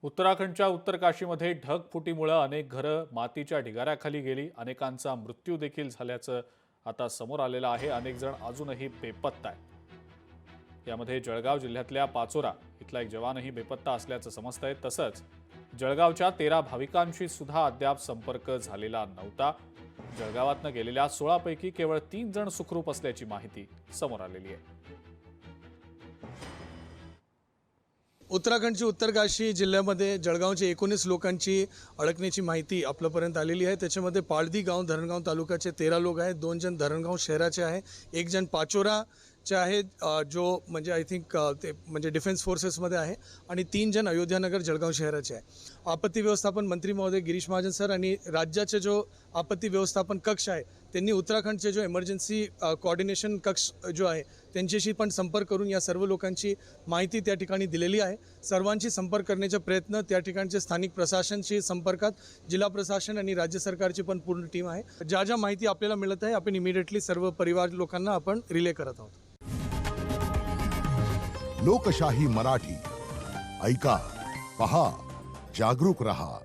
उत्तराखंडच्या उत्तर काशीमध्ये ढगफुटीमुळे अनेक घरं मातीच्या ढिगाऱ्याखाली गेली. अनेकांचा मृत्यू देखील झाल्याचं आता समोर आलेलं आहे. अनेक जण अजूनही बेपत्ता आहेत. यामध्ये जळगाव जिल्ह्यातल्या पाचोरा इथला एक जवानही बेपत्ता असल्याचं समजतंय. तसंच जळगावच्या 13 भाविकांशी सुद्धा अद्याप संपर्क झालेला नव्हता. जळगावातनं गेलेल्या 16 पैकी केवळ 3 जण सुखरूप असल्याची माहिती समोर आलेली आहे. उत्तराखंडची उत्तर काशी जिल्ह्यामध्ये जळगावचे 19 लोकांची अडकण्याची माहिती आपल्यापर्यंत आलेली आहे. त्याच्यामध्ये पाळदी गाव धरणगाव तालुक्याचे 13 लोक आहेत. 2 जण धरणगाव शहराचे आहे. 1 जण पाचोराचे आहे, जो म्हणजे आय थिंक ते म्हणजे डिफेन्स फोर्सेसमध्ये आहे, आणि 3 जण अयोध्यानगर जळगाव शहराचे आहे. आपत्ती व्यवस्थापन मंत्री महोदय गिरीश महाजन सर आणि राज्याचे जो आपत्ती व्यवस्थापन कक्ष आहे त्यांनी उत्तराखंडचे जो इमर्जन्सी कोऑर्डिनेशन कक्ष जो आहे त्यांच्याशी पण संपर्क करून या सर्व लोकांची माहिती त्या ठिकाणी दिलेली आहे. सर्वांशी संपर्क करण्याचे प्रयत्न त्या ठिकाणचे स्थानिक प्रशासनशी संपर्कात जिल्हा प्रशासन आणि राज्य सरकारची पण पूर्ण टीम आहे. ज्या ज्या माहिती आपल्याला मिळत आहे आपण इमिडिएटली सर्व परिवार लोकांना आपण रिले करत आहोत. लोकशाही मराठी ऐका, पहा, जागरूक रहा.